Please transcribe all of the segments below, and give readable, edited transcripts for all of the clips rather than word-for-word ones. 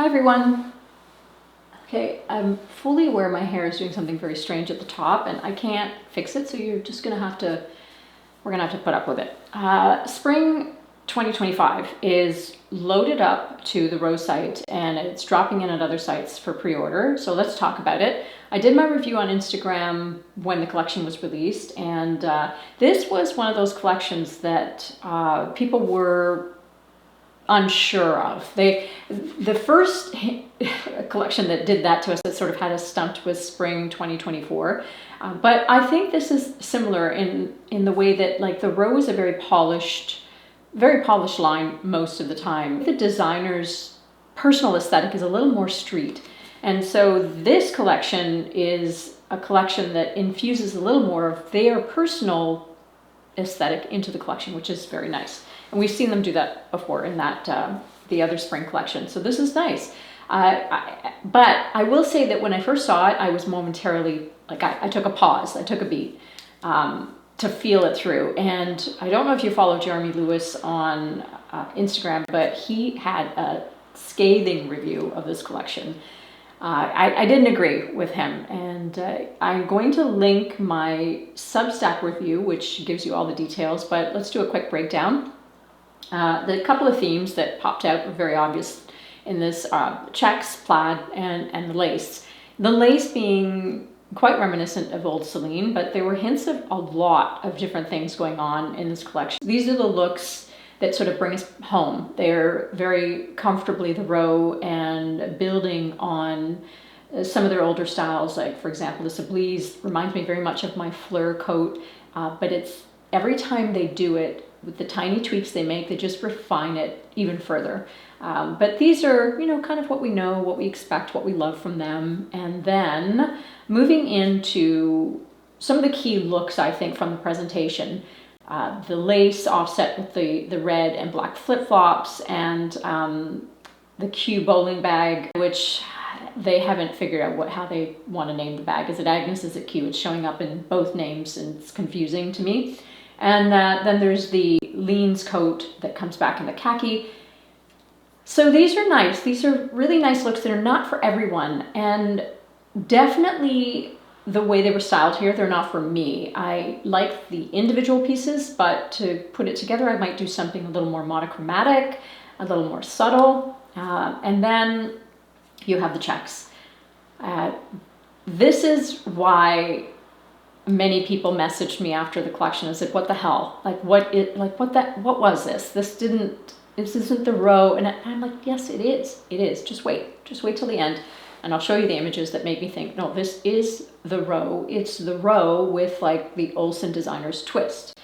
Hi everyone. Okay, I'm fully aware my hair is doing something very strange at the top and I can't fix it, so you're just gonna have to, we're gonna have to put up with it. Spring 2025 is loaded up to the Rose site and it's dropping in at other sites for pre-order, so let's talk about it. I did my review on Instagram when the collection was released, and this was one of those collections that people were unsure of. The first collection that did that to us, that sort of had us stumped, was spring 2024. But I think this is similar in the way that, like, the Rose, a very polished line most of the time. The designer's personal aesthetic is a little more street. And so this collection is a collection that infuses a little more of their personal aesthetic into the collection, which is very nice. And we've seen them do that before in that the other spring collection. So this is nice. But I will say that when I first saw it, I was momentarily, like, I took a pause, I took a beat to feel it through. And I don't know if you follow Jeremy Lewis on Instagram, but he had a scathing review of this collection. I didn't agree with him, and I'm going to link my Substack review, which gives you all the details, but let's do a quick breakdown. The couple of themes that popped out were very obvious in this: checks, plaid, and the lace. The lace being quite reminiscent of old Celine, but there were hints of a lot of different things going on in this collection. These are the looks that sort of bring us home. They're very comfortably the row and building on some of their older styles. Like, for example, the Sublease reminds me very much of my Fleur coat, but it's every time they do it, with the tiny tweaks they make, they just refine it even further. But these are, you know, kind of what we know, what we expect, what we love from them. And then moving into some of the key looks, I think, from the presentation. The lace offset with the red and black flip-flops, and the Q bowling bag, which they haven't figured out how they want to name the bag. Is it Agnes? Is it Q? It's showing up in both names and it's confusing to me. And then there's the Leans coat that comes back in the khaki. So these are nice. These are really nice looks that are not for everyone, and definitely the way they were styled here, they're not for me. I like the individual pieces, but to put it together, I might do something a little more monochromatic, a little more subtle. And then you have the checks. This is why many people messaged me after the collection and said, "What the hell? Like, what was this? This isn't the row." And I'm like, "Yes, it is. It is. Just wait till the end." And I'll show you the images that make me think, no, this is the row. It's the row with, like, the Olsen designer's twist.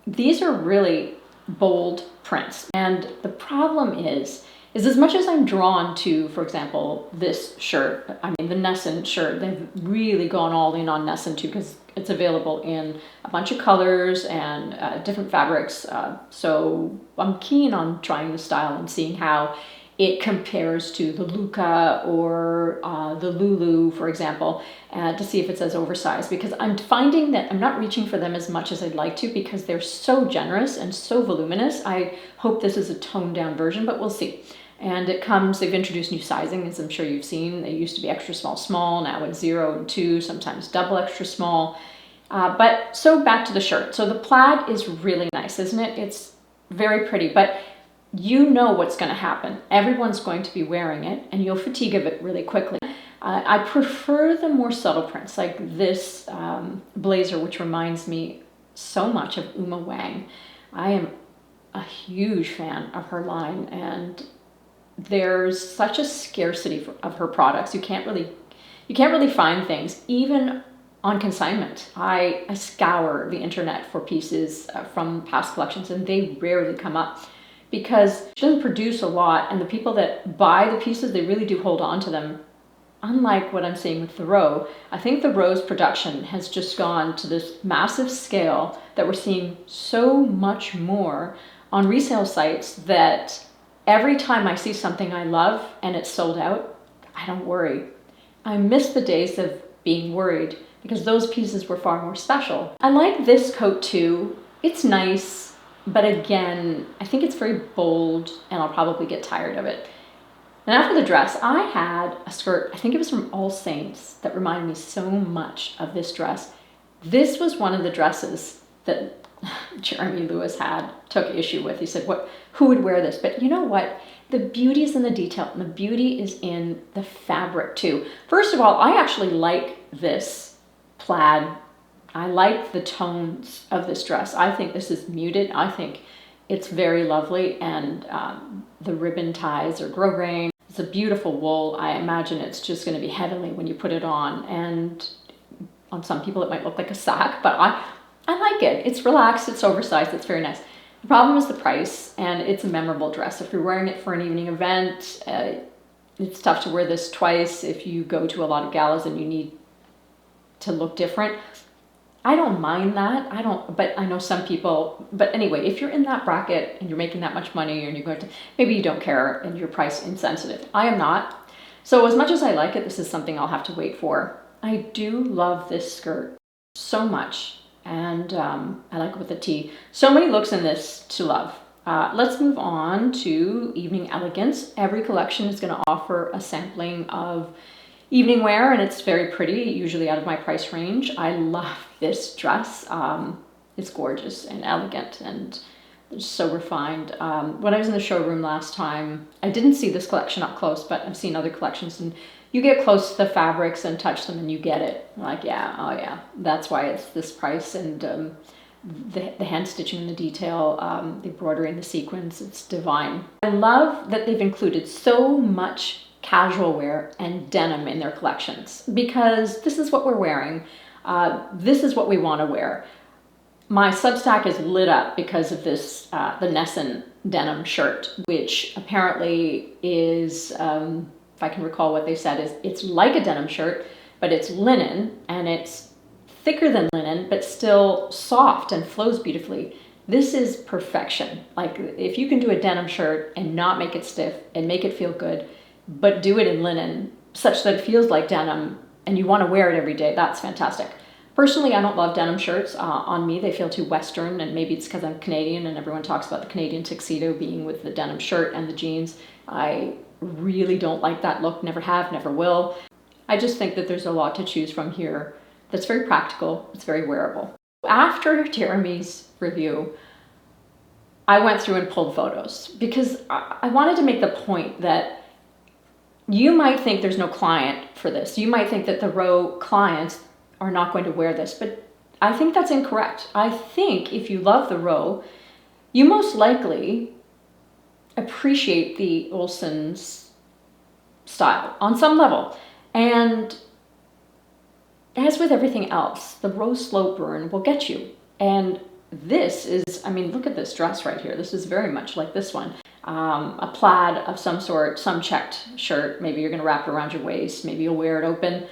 These are really bold prints. And the problem is as much as I'm drawn to, for example, this shirt, I mean, the Nessun shirt, they've really gone all in on Nessun too, because it's available in a bunch of colors and different fabrics. So I'm keen on trying the style and seeing how it compares to the Luca or the Lulu, for example, to see if it's as oversized, because I'm finding that I'm not reaching for them as much as I'd like to, because they're so generous and so voluminous. I hope this is a toned down version, but we'll see. And it comes, they've introduced new sizing, as I'm sure you've seen. They used to be extra small, small, now it's 0 and 2, sometimes double extra small. But so back to the shirt. So the plaid is really nice, isn't it? It's very pretty, but you know what's going to happen. Everyone's going to be wearing it, and you'll fatigue of it really quickly. I prefer the more subtle prints, like this blazer, which reminds me so much of Uma Wang. I am a huge fan of her line, and there's such a scarcity of her products. You can't really find things, even on consignment. I scour the internet for pieces from past collections, and they rarely come up, because she doesn't produce a lot, and the people that buy the pieces, they really do hold on to them. Unlike what I'm seeing with the Row, I think the Row's production has just gone to this massive scale that we're seeing so much more on resale sites, that every time I see something I love and it's sold out, I don't worry. I miss the days of being worried, because those pieces were far more special. I like this coat too. It's nice. But again, I think it's very bold, and I'll probably get tired of it. And after the dress, I had a skirt, I think it was from All Saints, that reminded me so much of this dress. This was one of the dresses that Jeremy Lewis took issue with. He said, who would wear this? But you know what? The beauty is in the detail, and the beauty is in the fabric too. First of all, I actually like this plaid. I like the tones of this dress. I think this is muted. I think it's very lovely, and the ribbon ties are grosgrain. It's a beautiful wool. I imagine it's just going to be heavenly when you put it on, and on some people it might look like a sack, but I like it. It's relaxed, it's oversized, it's very nice. The problem is the price, and it's a memorable dress. If you're wearing it for an evening event, it's tough to wear this twice if you go to a lot of galas and you need to look different. I don't mind that. But I know some people, but anyway, if you're in that bracket and you're making that much money and you're going to, maybe you don't care and you're price insensitive. I am not. So as much as I like it, this is something I'll have to wait for. I do love this skirt so much, and I like it with a tee. So many looks in this to love. Let's move on to evening elegance. Every collection is going to offer a sampling of evening wear, and it's very pretty, usually out of my price range. I love this dress. It's gorgeous and elegant and just so refined. When I was in the showroom last time, I didn't see this collection up close, but I've seen other collections, and you get close to the fabrics and touch them and you get it. I'm like, yeah, oh yeah, that's why it's this price. And the hand stitching and the detail, the embroidery and the sequins, it's divine. I love that they've included so much casual wear and denim in their collections, because this is what we're wearing. This is what we want to wear. My Substack is lit up because of this, the Nessun denim shirt, which apparently is, if I can recall what they said, is it's like a denim shirt, but it's linen, and it's thicker than linen, but still soft and flows beautifully. This is perfection. Like, if you can do a denim shirt and not make it stiff and make it feel good, but do it in linen such that it feels like denim and you want to wear it every day, that's fantastic. Personally, I don't love denim shirts on me. They feel too Western, and maybe it's because I'm Canadian and everyone talks about the Canadian tuxedo being with the denim shirt and the jeans. I really don't like that look, never have, never will. I just think that there's a lot to choose from here that's very practical, it's very wearable. After Jeremy's review, I went through and pulled photos because I wanted to make the point that you might think there's no client for this. You might think that the row clients are not going to wear this, but I think that's incorrect. I think if you love the row, you most likely appreciate the Olsen's style on some level. And as with everything else, the rose slope burn will get you. And this is, I mean, look at this dress right here. This is very much like this one. A plaid of some sort, some checked shirt. Maybe you're going to wrap it around your waist. Maybe you'll wear it open.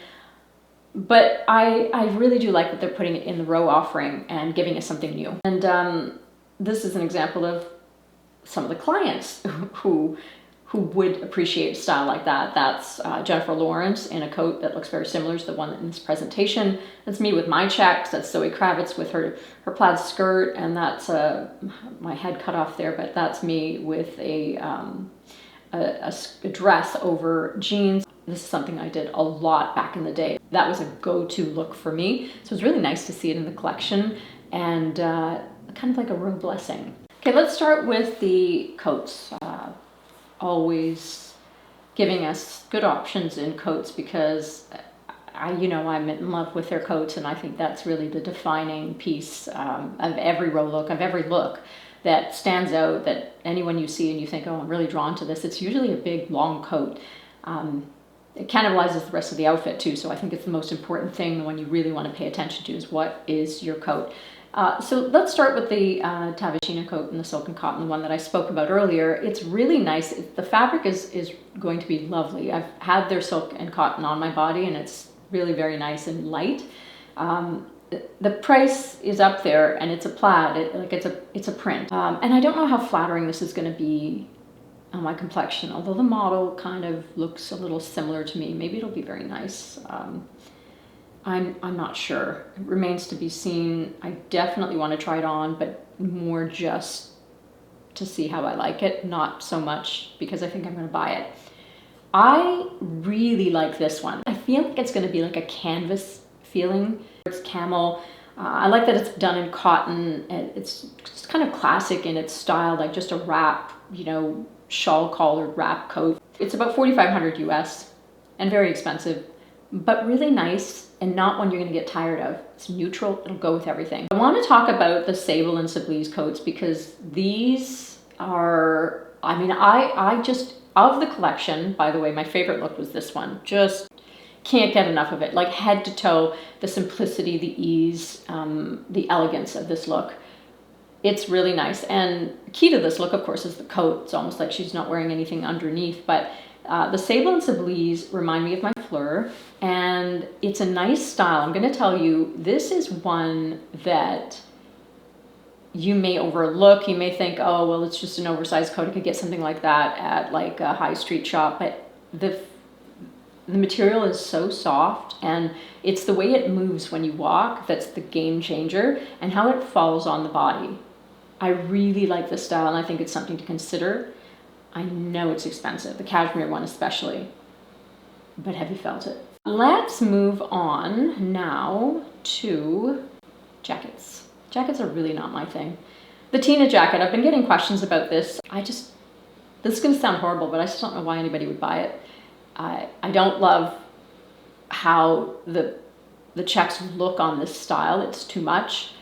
But I really do like that they're putting it in the row offering and giving us something new. And this is an example of some of the clients who would appreciate a style like that. That's Jennifer Lawrence in a coat that looks very similar to the one in this presentation. That's me with my checks. That's Zoe Kravitz with her plaid skirt, and that's my head cut off there, but that's me with a dress over jeans. This is something I did a lot back in the day. That was a go-to look for me. So it's really nice to see it in the collection, and kind of like a real blessing. Okay, let's start with the coats. Always giving us good options in coats, because I'm in love with their coats, and I think that's really the defining piece of every row look, of every look that stands out, that anyone you see and you think, oh, I'm really drawn to this. It's usually a big, long coat. It cannibalizes the rest of the outfit too, so I think it's the most important thing, the one you really want to pay attention to, is what is your coat. So let's start with the Tavashina coat in the silk and cotton, the one that I spoke about earlier. It's really nice. The fabric is going to be lovely. I've had their silk and cotton on my body, and it's really very nice and light. The price is up there, and it's a plaid. It's a print. And I don't know how flattering this is going to be on my complexion, although the model kind of looks a little similar to me. Maybe it'll be very nice. I'm not sure. It remains to be seen. I definitely want to try it on, but more just to see how I like it, not so much because I think I'm going to buy it. I really like this one. I feel like it's going to be like a canvas feeling. It's camel. I like that it's done in cotton, and it's just kind of classic in its style, like just a wrap, you know, shawl collared wrap coat. It's about 4,500 US and very expensive, but really nice and not one you're going to get tired of. It's neutral, it'll go with everything. I want to talk about the sable and Sublease coats because these are, I mean, I just, of the collection, by the way, my favorite look was this one. Just can't get enough of it. Like head to toe, the simplicity, the ease, the elegance of this look. It's really nice. And key to this look, of course, is the coat. It's almost like she's not wearing anything underneath, but the sable and Sublease remind me of my Fleur, and it's a nice style. I'm going to tell you, this is one that you may overlook. You may think, oh, well, it's just an oversized coat. I could get something like that at like a high street shop, but the material is so soft, and it's the way it moves when you walk that's the game changer, and how it falls on the body. I really like this style, and I think it's something to consider. I know it's expensive, the cashmere one especially, but have you felt it? Let's move on now to jackets. Jackets are really not my thing. The Tina jacket, I've been getting questions about this. This is going to sound horrible, but I just don't know why anybody would buy it. I don't love how the checks look on this style. It's too much.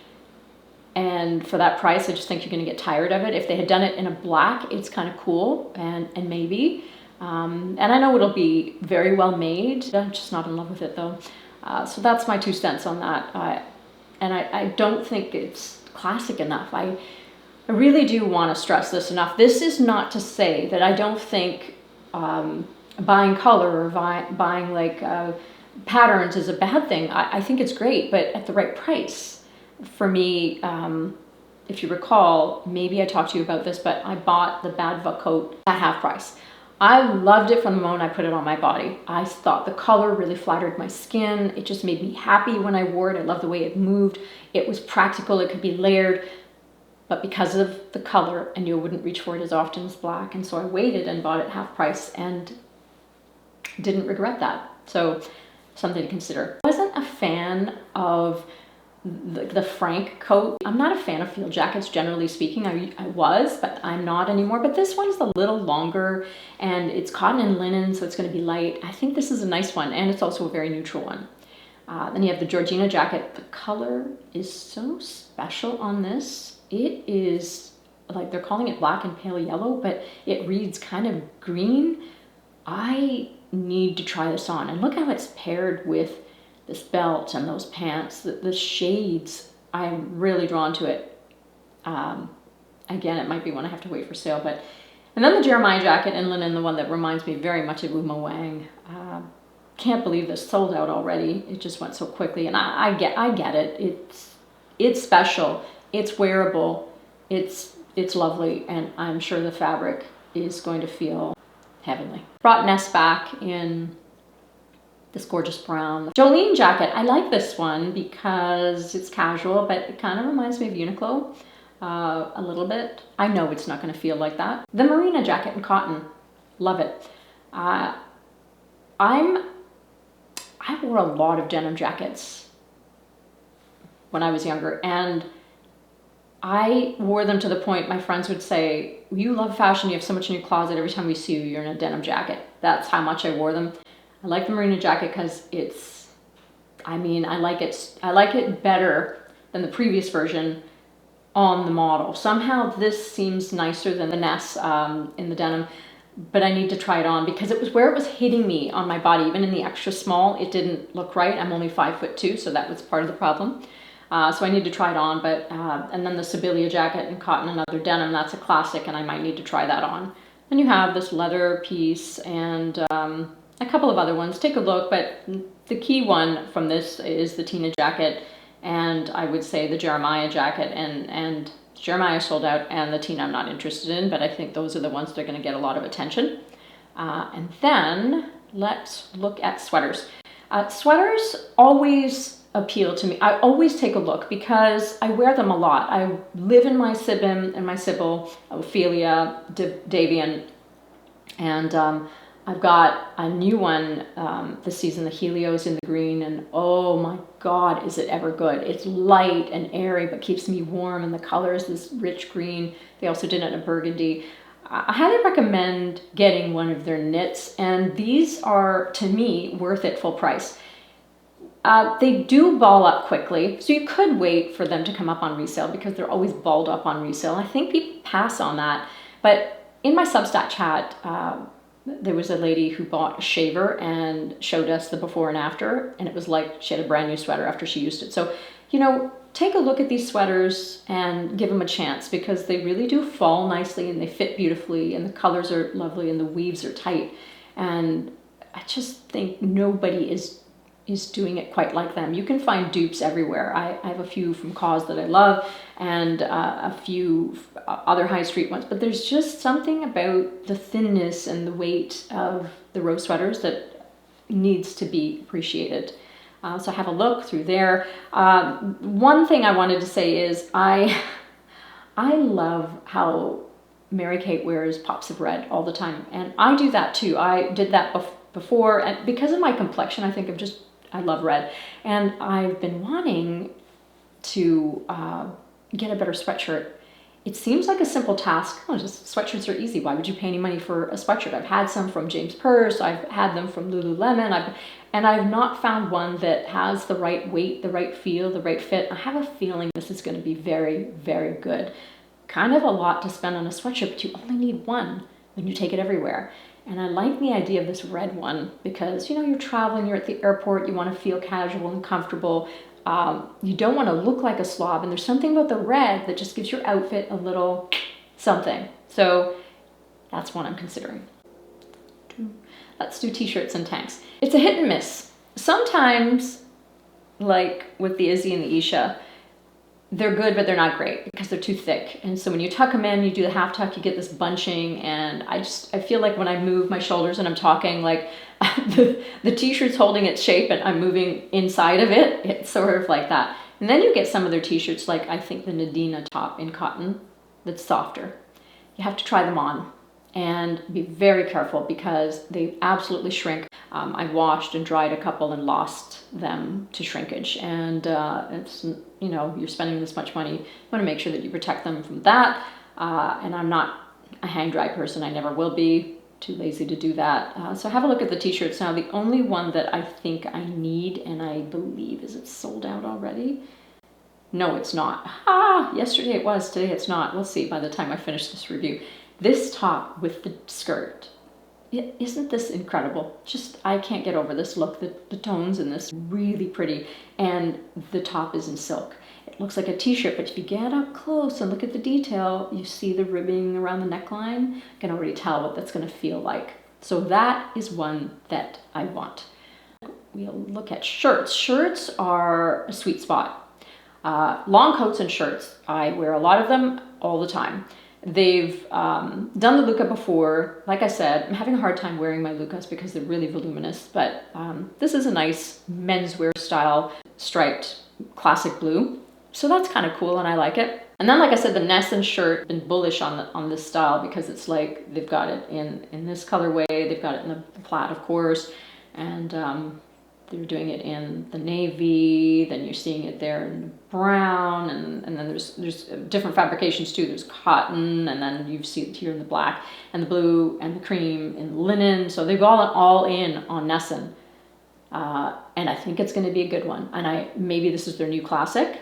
And for that price, I just think you're going to get tired of it. If they had done it in a black, it's kind of cool, and maybe. And I know it'll be very well made. I'm just not in love with it though. So that's my 2 cents on that. And I don't think it's classic enough. I really do want to stress this enough. This is not to say that I don't think buying color or buying like patterns is a bad thing. I think it's great, but at the right price. For me, if you recall, maybe I talked to you about this, but I bought the Badva coat at half price. I loved it from the moment I put it on my body. I thought the color really flattered my skin. It just made me happy when I wore it. I loved the way it moved. It was practical, it could be layered, but because of the color, I knew I wouldn't reach for it as often as black, and so I waited and bought it half price and didn't regret that. So something to consider. I wasn't a fan of the Frank coat. I'm not a fan of field jackets, generally speaking. I was, but I'm not anymore. But this one's a little longer, and it's cotton and linen, so it's going to be light. I think this is a nice one, and it's also a very neutral one. Then you have the Georgina jacket. The color is so special on this. It is like, they're calling it black and pale yellow, but it reads kind of green. I need to try this on, and look how it's paired with this belt and those pants. The shades, I'm really drawn to it. Again, it might be one I have to wait for sale, but. And then the Jeremiah jacket in linen, the one that reminds me very much of Uma Wang. Can't believe this sold out already. It just went so quickly, and I get it. It's special, it's wearable, it's lovely, and I'm sure the fabric is going to feel heavenly. Brought Ness back in this gorgeous brown. Jolene jacket, I like this one because it's casual, but it kind of reminds me of Uniqlo a little bit. I know it's not going to feel like that. The Marina jacket in cotton, love it. I wore a lot of denim jackets when I was younger, and I wore them to the point my friends would say, you love fashion, you have so much in your closet, every time we see you, you're in a denim jacket. That's how much I wore them. I like the Marina jacket because I like it better than the previous version on the model. Somehow this seems nicer than the Ness in the denim, but I need to try it on because it was where it was hitting me on my body. Even in the extra small, it didn't look right. I'm only 5'2", so that was part of the problem. So I need to try it on, but and then the Sibilia jacket in cotton and other denim, that's a classic, and I might need to try that on. Then you have this leather piece and a couple of other ones. Take a look, but the key one from this is the Tina jacket, and I would say the Jeremiah jacket, and Jeremiah sold out, and the Tina I'm not interested in, but I think those are the ones that are going to get a lot of attention. And then let's look at sweaters. Sweaters always appeal to me. I always take a look because I wear them a lot. I live in my Sibim and my Sybil, Ophelia, Davian, and I've got a new one this season, the Helios in the green, and oh my God, is it ever good. It's light and airy, but keeps me warm, and the color is this rich green. They also did it in a burgundy. I highly recommend getting one of their knits, and these are, to me, worth it full price. They do ball up quickly, so you could wait for them to come up on resale because they're always balled up on resale. I think people pass on that, but in my Substack chat, there was a lady who bought a shaver and showed us the before and after, and it was like she had a brand new sweater after she used it. So, you know, take a look at these sweaters and give them a chance because they really do fall nicely and they fit beautifully and the colors are lovely and the weaves are tight. And I just think nobody is doing it quite like them. You can find dupes everywhere. I have a few from Cause that I love and a few other high street ones, but there's just something about the thinness and the weight of the Rose sweaters that needs to be appreciated. So have a look through there. One thing I wanted to say is I love how Mary Kate wears pops of red all the time, and I do that too. I did that before, and because of my complexion, I think I love red, and I've been wanting to get a better sweatshirt. It seems like a simple task. Oh, just sweatshirts are easy. Why would you pay any money for a sweatshirt? I've had some from James Purse. I've had them from Lululemon. And I've not found one that has the right weight, the right feel, the right fit. I have a feeling this is going to be very, very good. Kind of a lot to spend on a sweatshirt, but you only need one when you take it everywhere. And I like the idea of this red one because, you know, you're traveling, you're at the airport, you want to feel casual and comfortable. You don't want to look like a slob, and there's something about the red that just gives your outfit a little something. So that's what I'm considering. Let's do t-shirts and tanks. It's a hit and miss. Sometimes, like with the Izzy and the Isha, they're good, but they're not great because they're too thick. And so when you tuck them in, you do the half tuck, you get this bunching. And I feel like when I move my shoulders and I'm talking, like the t-shirt's holding its shape and I'm moving inside of it. It's sort of like that. And then you get some of their t-shirts, like I think the Nadina top in cotton, that's softer. You have to try them on and be very careful because they absolutely shrink. I washed and dried a couple and lost them to shrinkage. And it's, you know, you're spending this much money. You want to make sure that you protect them from that. And I'm not a hang dry person. I never will be. Too lazy to do that. So have a look at the t-shirts now. The only one that I think I need, and I believe, is it sold out already? No, it's not. Yesterday it was, today it's not. We'll see by the time I finish this review. This top with the skirt, isn't this incredible? Just, I can't get over this look. The tones in this really pretty, and the top is in silk. It looks like a t-shirt, but if you get up close and look at the detail, you see the ribbing around the neckline. You can already tell what that's going to feel like. So that is one that I want. We'll look at shirts. Shirts are a sweet spot. Long coats and shirts. I wear a lot of them all the time. They've done the Luca before. Like I said, I'm having a hard time wearing my Lucas because they're really voluminous, but this is a nice menswear style striped classic blue. So that's kind of cool and I like it. And then, like I said, the Nessun shirt, been bullish on this style because it's like they've got it in this colorway, they've got it in the plaid, of course, and they're doing it in the navy, then you're seeing it there in brown, and then there's different fabrications too. There's cotton, and then you see it here in the black, and the blue, and the cream, and linen. So they've got it all in on Nessun. And I think it's going to be a good one. And maybe this is their new classic.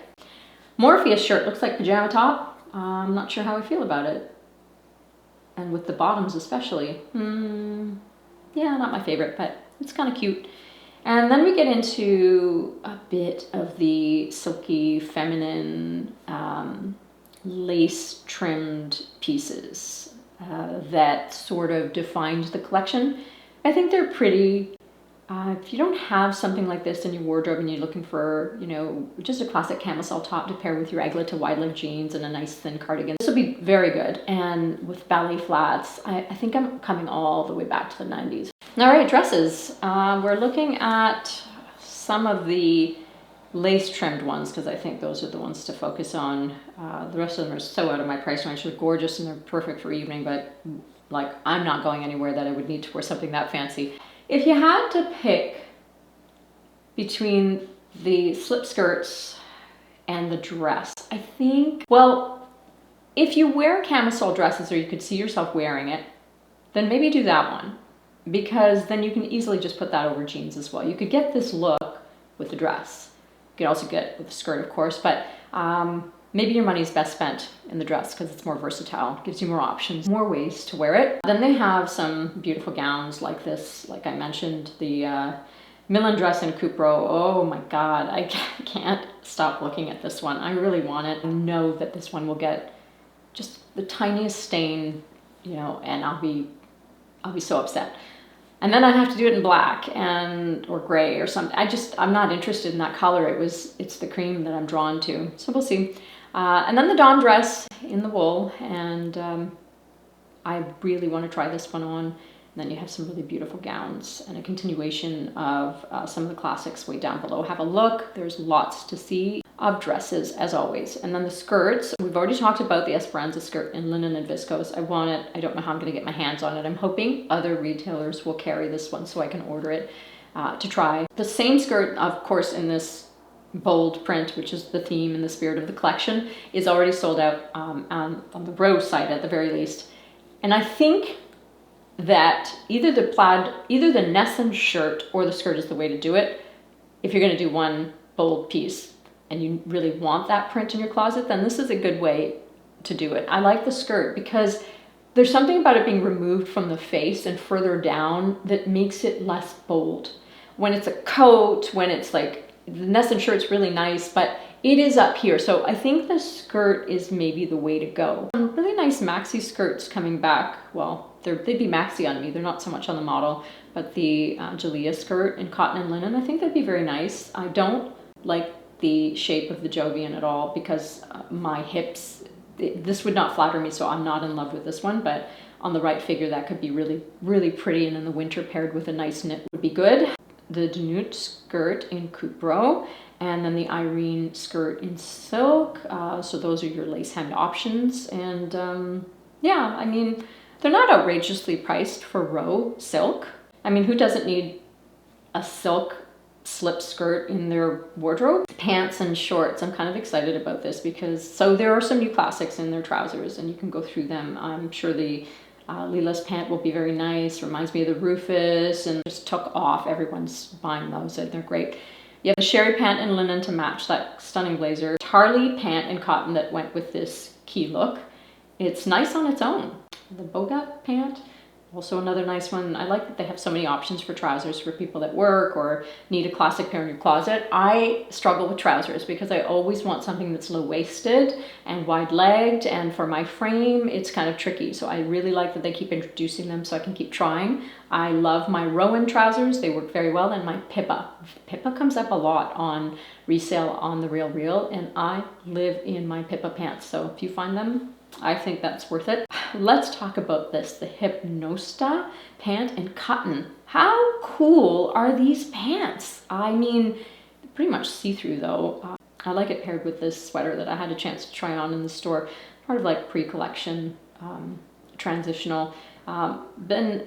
Morpheus shirt looks like pajama top. I'm not sure how I feel about it. And with the bottoms especially. Yeah, not my favorite, but it's kind of cute. And then we get into a bit of the silky, feminine, lace-trimmed pieces that sort of defined the collection. I think they're pretty. If you don't have something like this in your wardrobe and you're looking for, you know, just a classic camisole top to pair with your aglet to wide leg jeans and a nice thin cardigan, this will be very good. And with ballet flats, I think I'm coming all the way back to the 90s. All right, dresses. We're looking at some of the lace trimmed ones because I think those are the ones to focus on. The rest of them are so out of my price range. They're gorgeous and they're perfect for evening, but like I'm not going anywhere that I would need to wear something that fancy. If you had to pick between the slip skirts and the dress, I think, well, if you wear camisole dresses or you could see yourself wearing it, then maybe do that one, because then you can easily just put that over jeans as well. You could get this look with the dress. You could also get it with the skirt, of course, but maybe your money's best spent in the dress because it's more versatile, gives you more options, more ways to wear it. Then they have some beautiful gowns like this, like I mentioned, the Milan dress in Cupro. Oh my God, I can't stop looking at this one. I really want it. I know that this one will get just the tiniest stain, you know, and I'll be so upset. And then I'd have to do it in black or gray or something. I'm not interested in that color. It's the cream that I'm drawn to. So we'll see. And then the Dawn dress in the wool, and I really want to try this one on. And then you have some really beautiful gowns and a continuation of some of the classics way down below. Have a look. There's lots to see of dresses as always. And then the skirts, we've already talked about the Esperanza skirt in linen and viscose. I want it. I don't know how I'm going to get my hands on it. I'm hoping other retailers will carry this one so I can order it to try. The same skirt, of course, in this bold print, which is the theme and the spirit of the collection, is already sold out on the Rose site at the very least. And I think that either the Nessun shirt or the skirt is the way to do it. If you're going to do one bold piece and you really want that print in your closet, then this is a good way to do it. I like the skirt because there's something about it being removed from the face and further down that makes it less bold. When it's a coat, when it's like, the Nessun shirt's really nice, but it is up here. So I think the skirt is maybe the way to go. Some really nice maxi skirts coming back. Well, they'd be maxi on me. They're not so much on the model, but the Julia skirt in cotton and linen, I think that'd be very nice. I don't like the shape of the Jovian at all because my hips, this would not flatter me, so I'm not in love with this one, but on the right figure that could be really, really pretty, and in the winter paired with a nice knit would be good. The Danute skirt in Cupro, and then the Irene skirt in silk. So those are your lace hem options. And yeah, I mean, they're not outrageously priced for Row silk. I mean, who doesn't need a silk slip skirt in their wardrobe? Pants and shorts, I'm kind of excited about this because, so there are some new classics in their trousers and you can go through them. I'm sure the Lila's pant will be very nice, reminds me of the Rufus, and just took off. Everyone's buying those and they're great. You have the Sherry pant in linen to match that stunning blazer. Tarly pant in cotton that went with this key look. It's nice on its own. The Bogat pant, also another nice one. I like that they have so many options for trousers for people that work or need a classic pair in your closet. I struggle with trousers because I always want something that's low-waisted and wide-legged, and for my frame, it's kind of tricky. So I really like that they keep introducing them so I can keep trying. I love my Rowan trousers. They work very well, and my Pippa. Pippa comes up a lot on resale on The RealReal, and I live in my Pippa pants. So if you find them, I think that's worth it. Let's talk about this, the Hypnosta pant in cotton. How cool are these pants? I mean, pretty much see-through though. I like it paired with this sweater that I had a chance to try on in the store, part of like pre-collection, transitional. Then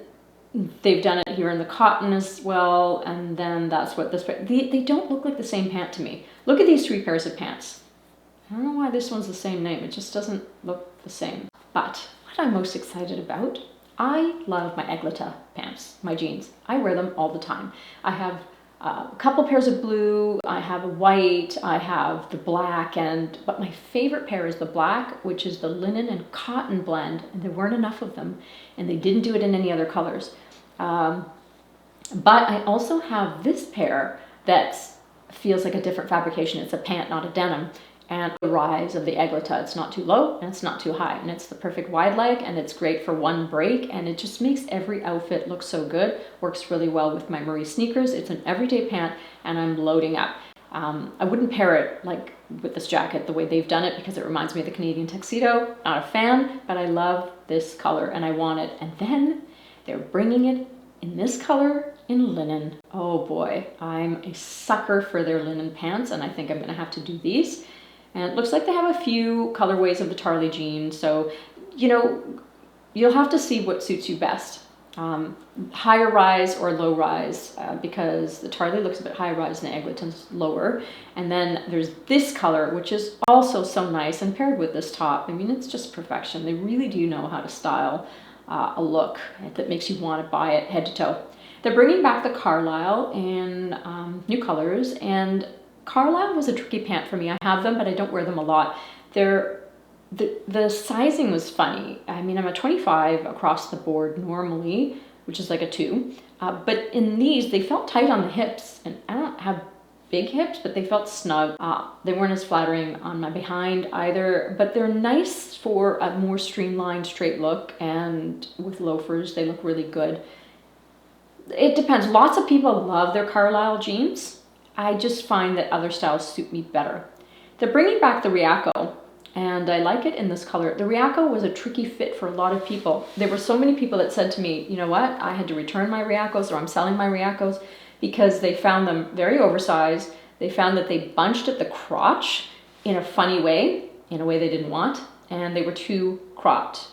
they've done it here in the cotton as well, and then that's what this, they don't look like the same pant to me. Look at these three pairs of pants. I don't know why this one's the same name. It just doesn't look the same. But what I'm most excited about, I love my Eglita pants, my jeans. I wear them all the time. I have a couple pairs of blue, I have a white, I have the black, but my favorite pair is the black, which is the linen and cotton blend, and there weren't enough of them, and they didn't do it in any other colors. But I also have this pair that feels like a different fabrication. It's a pant, not a denim. And the rise of the Eglita, it's not too low and it's not too high, and it's the perfect wide leg, and it's great for one break, and it just makes every outfit look so good. Works really well with my Marie sneakers. It's an everyday pant, and I'm loading up. I wouldn't pair it like with this jacket the way they've done it because it reminds me of the Canadian tuxedo. Not a fan, but I love this color and I want it. And then they're bringing it in this color in linen. Oh boy, I'm a sucker for their linen pants, and I think I'm gonna have to do these. And it looks like they have a few colorways of the Tarly jean. So, you know, you'll have to see what suits you best. Higher rise or low rise, because the Tarly looks a bit high rise and the Eglinton's lower. And then there's this color, which is also so nice, and paired with this top, I mean, it's just perfection. They really do know how to style a look that makes you want to buy it head to toe. They're bringing back the Carlisle in new colors, and Carlisle was a tricky pant for me. I have them, but I don't wear them a lot. The sizing was funny. I mean, I'm a 25 across the board normally, which is like a 2. But in these, they felt tight on the hips. And I don't have big hips, but they felt snug. They weren't as flattering on my behind either. But they're nice for a more streamlined, straight look. And with loafers, they look really good. It depends. Lots of people love their Carlisle jeans. I just find that other styles suit me better. They're bringing back the Riaco. And I like it in this color. The Riaco was a tricky fit for a lot of people. There were so many people that said to me, you know what, I had to return my Riacos, or I'm selling my Riacos, because they found them very oversized. They found that they bunched at the crotch in a funny way, in a way they didn't want, and they were too cropped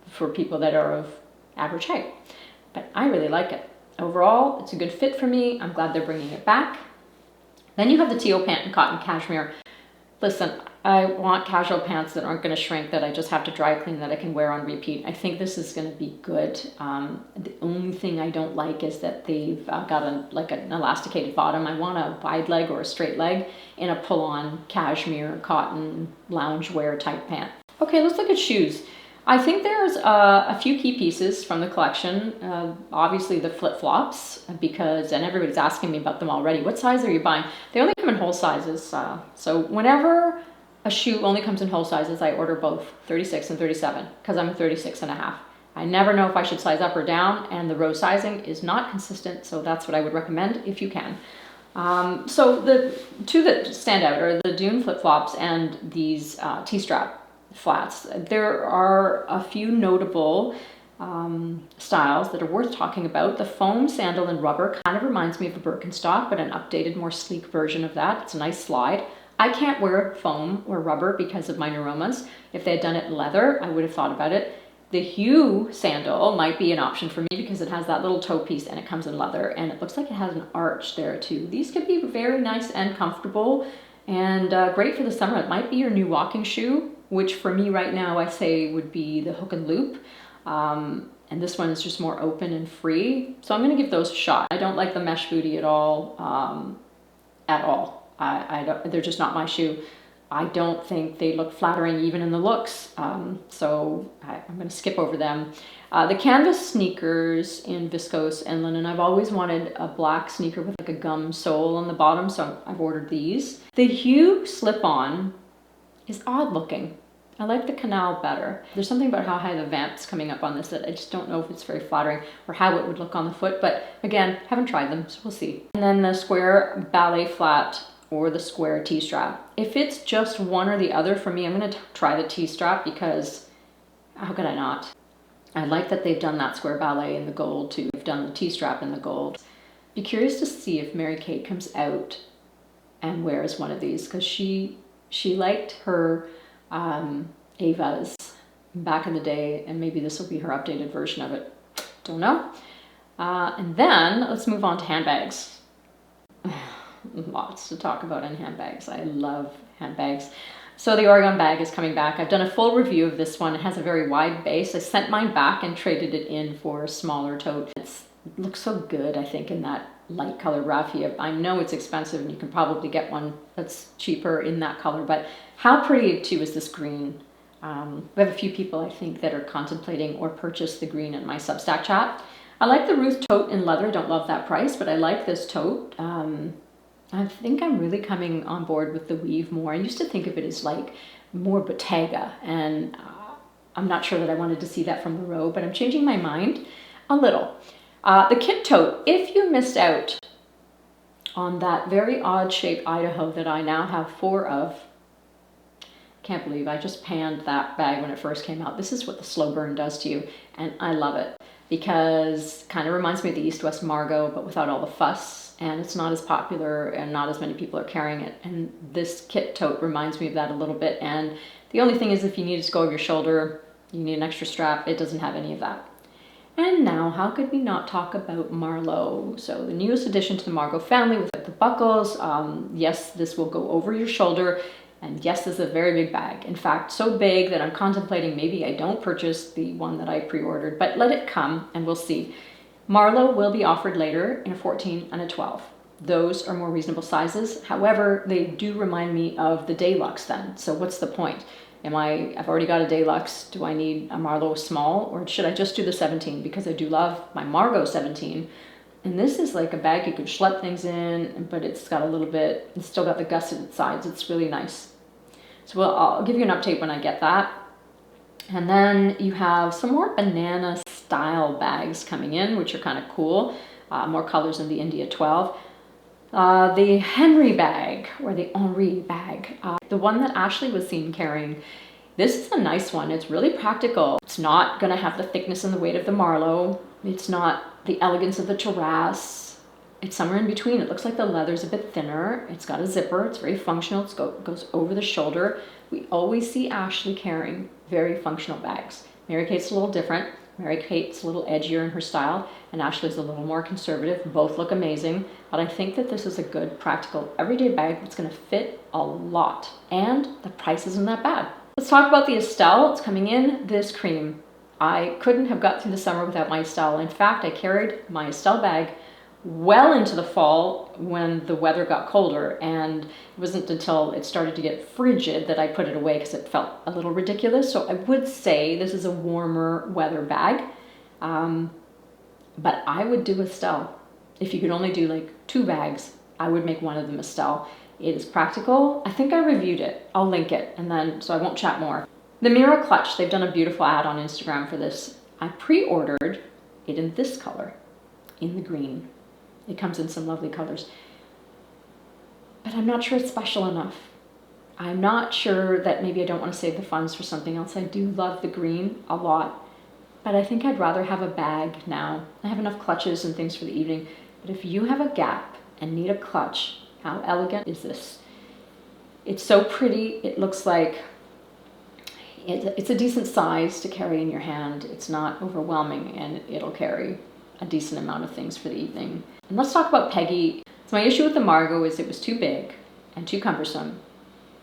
for people that are of average height. But I really like it. Overall, it's a good fit for me. I'm glad they're bringing it back. Then you have the teal pant and cotton cashmere. Listen, I want casual pants that aren't going to shrink, that I just have to dry clean, that I can wear on repeat. I think this is going to be good. The only thing I don't like is that they've got an elasticated bottom. I want a wide leg or a straight leg in a pull-on cashmere cotton loungewear type pant. Okay, let's look at shoes. I think there's a few key pieces from the collection. Obviously the flip-flops, and everybody's asking me about them already. What size are you buying? They only come in whole sizes. So whenever a shoe only comes in whole sizes, I order both 36 and 37, because I'm a 36.5. I never know if I should size up or down, and the row sizing is not consistent, so that's what I would recommend if you can. So the two that stand out are the Dune flip-flops and these T-strap flats. There are a few notable styles that are worth talking about. The foam sandal and rubber kind of reminds me of a Birkenstock, but an updated, more sleek version of that. It's a nice slide. I can't wear foam or rubber because of my neuromas. If they had done it in leather, I would have thought about it. The Hue sandal might be an option for me because it has that little toe piece and it comes in leather, and it looks like it has an arch there too. These could be very nice and comfortable and great for the summer. It might be your new walking shoe, which for me right now I say would be the hook and loop. And this one is just more open and free. So I'm gonna give those a shot. I don't like the mesh booty at all. They're just not my shoe. I don't think they look flattering even in the looks. So I'm gonna skip over them. The canvas sneakers in viscose and linen. I've always wanted a black sneaker with like a gum sole on the bottom, so I've ordered these. The Hue slip-on is odd looking. I like the canal better. There's something about how high the vamp's coming up on this that I just don't know if it's very flattering or how it would look on the foot, but again, haven't tried them, so we'll see. And then the square ballet flat or the square T-strap. If it's just one or the other for me, I'm gonna try the T-strap, because how could I not? I like that they've done that square ballet in the gold too. They've done the T-strap in the gold. Be curious to see if Mary Kate comes out and wears one of these, because she liked her Avas back in the day, and maybe this will be her updated version of it. Don't know. And then let's move on to handbags. Lots to talk about in handbags. I love handbags. So the Oregon bag is coming back. I've done a full review of this one. It has a very wide base. I sent mine back and traded it in for a smaller tote. It looks so good, I think, in that light color raffia. I know it's expensive and you can probably get one that's cheaper in that color, but how pretty too is this green? We have a few people, I think, that are contemplating or purchase the green in my Substack chat. I like the Ruth tote in leather. Don't love that price, but I like this tote. I think I'm really coming on board with the weave more. I used to think of it as like more Bottega, and I'm not sure that I wanted to see that from the row, but I'm changing my mind a little. The kit tote, if you missed out on that very odd shaped Idaho that I now have 4 of, can't believe I just panned that bag when it first came out. This is what the slow burn does to you, and I love it because it kind of reminds me of the East West Margot, but without all the fuss, and it's not as popular and not as many people are carrying it. And this kit tote reminds me of that a little bit, and the only thing is if you need it to go over your shoulder, You need an extra strap. It doesn't have any of that. And now, how could we not talk about Marlowe? So the newest addition to the Margot family with the buckles. Yes, this will go over your shoulder. And yes, this is a very big bag. In fact, so big that I'm contemplating maybe I don't purchase the one that I pre-ordered, but let it come and we'll see. Marlowe will be offered later in a 14 and a 12. Those are more reasonable sizes. However, they do remind me of the Deluxe then. So what's the point? I've already got a Deluxe. Do I need a Marlowe small, or should I just do the 17? Because I do love my Margot 17. And this is like a bag you can schlep things in, but it's got a little bit, it's still got the gusseted sides. It's really nice. So I'll give you an update when I get that. And then you have some more banana style bags coming in, which are kind of cool. More colors in the India 12. The Henry bag, or the Henri bag, the one that Ashley was seen carrying. This is a nice one. It's really practical. It's not going to have the thickness and the weight of the Marlowe. It's not the elegance of the Terrace. It's somewhere in between. It looks like the leather's a bit thinner. It's got a zipper. It's very functional. It goes over the shoulder. We always see Ashley carrying very functional bags. Mary-Kate's a little different. Mary-Kate's a little edgier in her style, and Ashley's a little more conservative. Both look amazing, but I think that this is a good, practical, everyday bag that's going to fit a lot, and the price isn't that bad. Let's talk about the Estelle. It's coming in this cream. I couldn't have got through the summer without my Estelle. In fact, I carried my Estelle bag well into the fall when the weather got colder, and it wasn't until it started to get frigid that I put it away because it felt a little ridiculous. So I would say this is a warmer weather bag, but I would do Estelle. If you could only do like 2 bags, I would make one of them Estelle. It is practical. I think I reviewed it. I'll link it, and then so I won't chat more. The Mira clutch, they've done a beautiful ad on Instagram for this. I pre-ordered it in this color, in the green. It comes in some lovely colors, but I'm not sure it's special enough. I'm not sure that maybe I don't want to save the funds for something else. I do love the green a lot, but I think I'd rather have a bag now. I have enough clutches and things for the evening, but if you have a gap and need a clutch, how elegant is this? It's so pretty. It looks like it's a decent size to carry in your hand. It's not overwhelming, and it'll carry a decent amount of things for the evening. And let's talk about Peggy. So my issue with the Margot is it was too big and too cumbersome.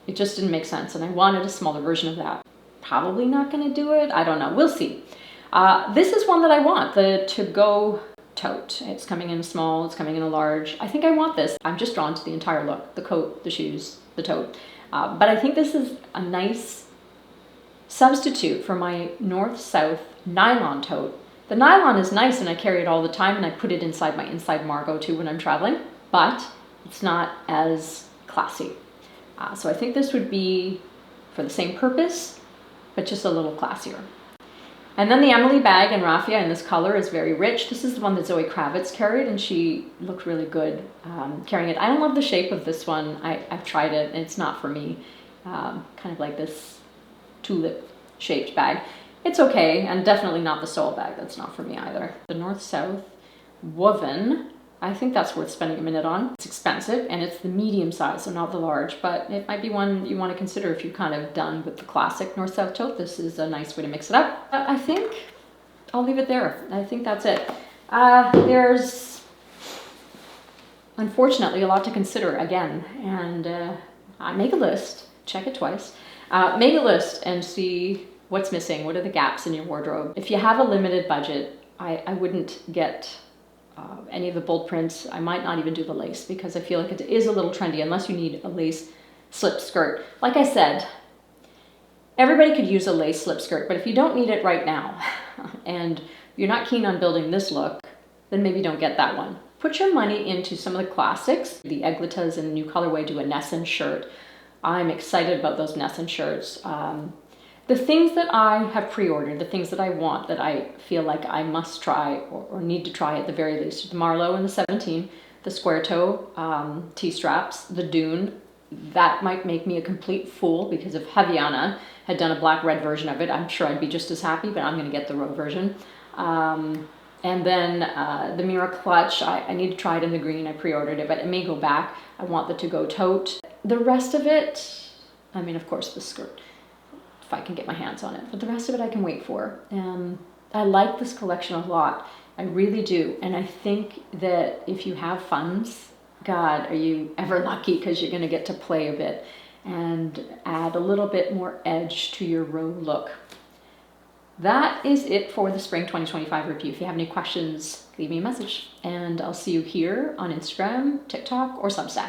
It just didn't make sense, and I wanted a smaller version of that. Probably not going to do it. I don't know. We'll see. This is one that I want, the to-go tote. It's coming in small. It's coming in a large. I think I want this. I'm just drawn to the entire look, the coat, the shoes, the tote. But I think this is a nice substitute for my north-south nylon tote. The nylon is nice, and I carry it all the time, and I put it inside my inside Margot too when I'm traveling, but it's not as classy. So I think this would be for the same purpose, but just a little classier. And then the Emily bag in raffia in this color is very rich. This is the one that Zoe Kravitz carried, and she looked really good carrying it. I don't love the shape of this one. I've tried it, and it's not for me. Kind of like this tulip-shaped bag. It's okay, and definitely not the sole bag. That's not for me either. The North-South woven, I think that's worth spending a minute on. It's expensive, and it's the medium size, so not the large, but it might be one you want to consider if you're kind of done with the classic North-South tote. This is a nice way to mix it up. I think I'll leave it there. I think that's it. There's, unfortunately, a lot to consider again, and I make a list, check it twice, make a list and see what's missing, what are the gaps in your wardrobe. If you have a limited budget, I wouldn't get any of the bold prints. I might not even do the lace because I feel like it is a little trendy unless you need a lace slip skirt. Like I said, everybody could use a lace slip skirt, but if you don't need it right now and you're not keen on building this look, then maybe don't get that one. Put your money into some of the classics. The Egletas in the new colorway do a Nessun shirt. I'm excited about those Nessun shirts. The things that I have pre-ordered, the things that I want, that I feel like I must try or need to try at the very least, the Marlowe in the 17, the square toe T-straps, the Dune, that might make me a complete fool because if Javiana had done a black-red version of it, I'm sure I'd be just as happy, but I'm going to get the Roe version. And then the Mira clutch, I need to try it in the green. I pre-ordered it, but it may go back. I want the to-go tote. The rest of it, I mean, of course, the skirt. if I can get my hands on it. But the rest of it I can wait for. I like this collection a lot. I really do. And I think that if you have funds, God, are you ever lucky, because you're going to get to play a bit and add a little bit more edge to your row look. That is it for the Spring 2025 review. If you have any questions, leave me a message, and I'll see you here on Instagram, TikTok, or Substack.